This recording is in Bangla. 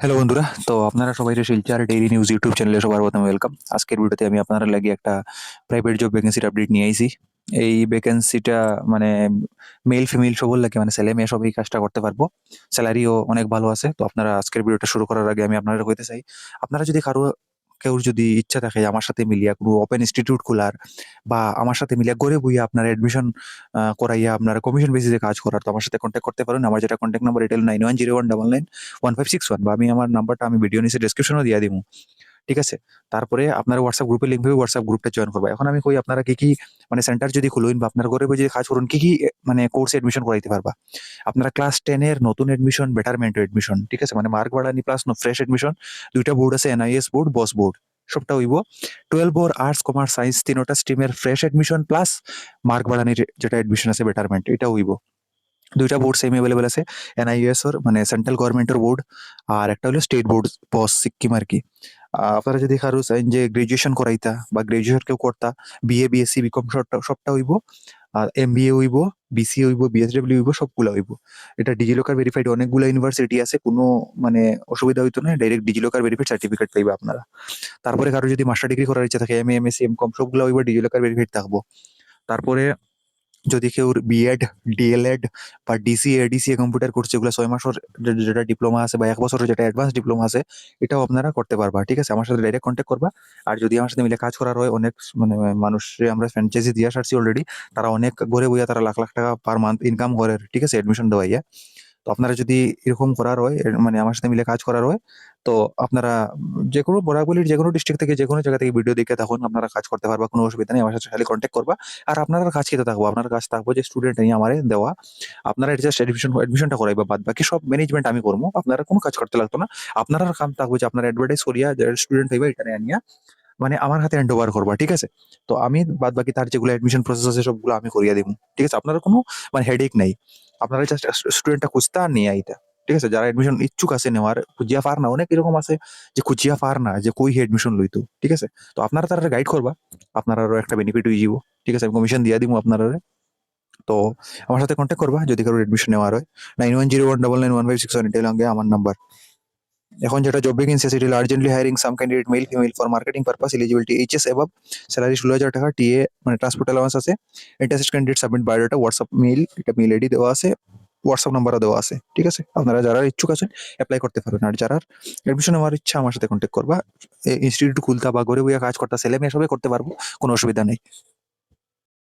হ্যালো বন্ধুরা, তো আপনারা সবাই শিলচর ডেইলি নিউজ ইউটিউব চ্যানেলে সবার প্রথমে ওয়েলকাম। আজকের ভিডিওতে আমি আপনারা লাগি একটা প্রাইভেট জব ভ্যাকেন্সির আপডেট নিয়ে আইছি। এই ভ্যাকেন্সিটা মানে মেল ফিমেল সবার লাগে, মানে ছেলে মেয়ে সবাই কাজটা করতে পারবো। স্যালারিও অনেক ভালো আছে। তো আপনারা আজকের ভিডিওটা শুরু করার আগে আমি আপনারা কইতে চাই, আপনারা যদি কেউ যদি ইচ্ছা থাকে আমার সাথে মিলিয়া কোনো ওপেন ইনস্টিটিউট খোলার বা আমার সাথে মিলিয়া গড়ে বইয়া আপনার অ্যাডমিশন করাইয়া আপনার কমিশন বেসিসে কাজ করার, তো আমার সাথে কন্ট্যাক্ট করতে পারেন। আমার যেটা কন্ট্যাক্ট নাম্বার, এটা 9101991561, বা আমি আমার নাম্বারটা আমি ভিডিও নিচে ডেসক্রিপশনও দিয়ে দিব। ঠিক আছে? তারপরে আপনার হোয়াটসঅ্যাপ গ্রুপে লিংক হবে, হোয়াটসঅ্যাপ গ্রুপটা জয়েন করবা। এখন আমি কই আপনারা কি মানে সেন্টার যদি খুলুন বা আপনার ঘরে বসে যদি কাজ করুন, কি মানে কোর্সে এডমিশন করাইতে পারবা। আপনারা ক্লাস 10 এর নতুন এডমিশন, বেটারমেন্ট এডমিশন, ঠিক আছে? মানে মার্ক বাড়ানি প্লাস ফ্রেশ এডমিশন, ২ টা বোর্ড আছে, এনআইএস বোর্ড, বস বোর্ড। সবটা হইব। 12 ওর আর্টস, কমার্স, সায়েন্স তিনোটা স্ট্রিমের ফ্রেশ এডমিশন প্লাস মার্ক বাড়ানির যেটা এডমিশন আছে বেটারমেন্ট, এটা হইব। ২ টা বোর্ড সেম এভেইলেবল আছে। এনআইএস ওর মানে সেন্ট্রাল গভর্নমেন্টের বোর্ড, আর একটা হলো স্টেট বোর্ড, বস সিক্কিম আরকি। আপনারা যদি কারো চান যে গ্র্যাজুয়েশন করাইতা বা গ্র্যাজুয়েশন কেউ করতা, বিএ, বিএসসি, বিকম সবটা হইব। আর এমবিএ হইব, বিসিএ হইব, বিএসডব্লিউ হইব, সবগুলা হইব। এটা ডিজিলকার ভেরিফাইড, অনেকগুলা ইউনিভার্সিটি আছে। কোনো মানে অসুবিধা হইতো না। ডাইরেক্ট ডিজিলকার ভেরিফাইড সার্টিফিকেট পাইবা আপনারা। তারপরে কারো যদি মাস্টার ডিগ্রি করার ইচ্ছা থাকে, এমএ, এমএসসি, এমকম সবগুলা হইব ডিজিলকার ভেরিফাইড থাকবো। তারপরে যদি কেউ বিএড, ডিএলএড বা ডিসিএ, ডিসিএ কম্পিউটার কোর্স, যেগুলো ৬ মাসের যেটা ডিপ্লোমা আছে বা ১ বছরের যেটা অ্যাডভান্স ডিপ্লোমা আছে, এটাও আপনারা করতে পারবা। ঠিক আছে? আমার সাথে ডাইরেক্ট কন্ট্যাক্ট করবা। আর যদি আমার সাথে মিলে কাজ করার হয়, অনেক মানে মানুষরে আমরা ফ্র্যাঞ্চাইজি দিয়া সারছি অলরেডি। তারা অনেক ঘরে বইয়া তারা লাখ লাখ টাকা পার মান্থ ইনকাম করে। ঠিক আছে? এডমিশন দেওয়াইয়া। তো আপনারা যদি এরকম করার হয়, মানে আমার সাথে মিলে কাজ করার হয়, তো আপনারা যেকোনো বরাবলির যেকোনো ডিস্ট্রিক্ট থেকে, যেকোনো জায়গা থেকে ভিডিও দেখে তখন আপনারা কাজ করতে পারবা। কোনো অসুবিধা নেই। আমার সাথে খালি কন্ট্যাক্ট করবা। আর আপনারা কাজ খেতে থাকবো। আপনার কাজ থাকবো যে স্টুডেন্ট নিয়ে আমারে দেওয়া। আপনারা জাস্ট এডমিশনটা করাইবা। বাদ বাকি সব ম্যানেজমেন্ট আমি করবো। আপনারা কোনো কাজ করতে লাগতো না। আপনার কাম থাকবো যে আপনারা অ্যাডভার্টাইজ করিয়া যে স্টুডেন্ট হইবা, এখানে আনিয়া মানে আমার হাতে হ্যান্ড ওভার করবা। ঠিক আছে? তো আমি বাদ বাকি তার যেগুলো অ্যাডমিশন প্রসেস আছে সবগুলো আমি করিয়া দিব। ঠিক আছে? আপনারা কোনো মানে হেডেক নাই। আপনারা জাস্ট স্টুডেন্টটা খুঁজতা আর নিয়ে আইতা। ঠিক আছে? যারা এডমিশন ইচ্ছুক আছে নেওয়ার, খুঁজিয়া পার না, অনেক এরকম আছে যে খুঁজিয়া পার না যে কই এডমিশন লইতো। ঠিক আছে? তো আপনারা তারা গাইড করবা। আপনারারও একটা বেনিফিট হয়ে যাব। ঠিক আছে? আমি কমিশন দিয়া দিব আপনারা। তো আমার সাথে কন্ট্যাক্ট করবা যদি কারো এডমিশন নেওয়ার হয়। 9101991561, এটা লঙ্গে আমার নাম্বার। এখন যেটা জব ভ্যাকেন্সি আছে, এটা urgently hiring some candidate male female for marketing purpose, eligibility HS এবাব, salary ১৬,০০০ টাকা, টিএ মানে ট্রান্সপোর্ট অ্যালাউন্স আছে। Interested candidate submit biodata, WhatsApp mail, এটা মেইল আইডি দেওয়া আছে, হোয়াটসঅ্যাপ নাম্বারও দেওয়া আছে। ঠিক আছে? আপনারা যারা ইচ্ছুক আছেন অ্যাপ্লাই করতে পারেন। আর যারা এডমিশন নেওয়ার ইচ্ছা, আমার সাথে কন্ট্যাক্ট করবা। ইনস্টিটিউট খুলতা বা ঘরে বইয়া কাজ করতা, ছেলে মেয়ে সবাই করতে পারবো। কোনো অসুবিধা নেই।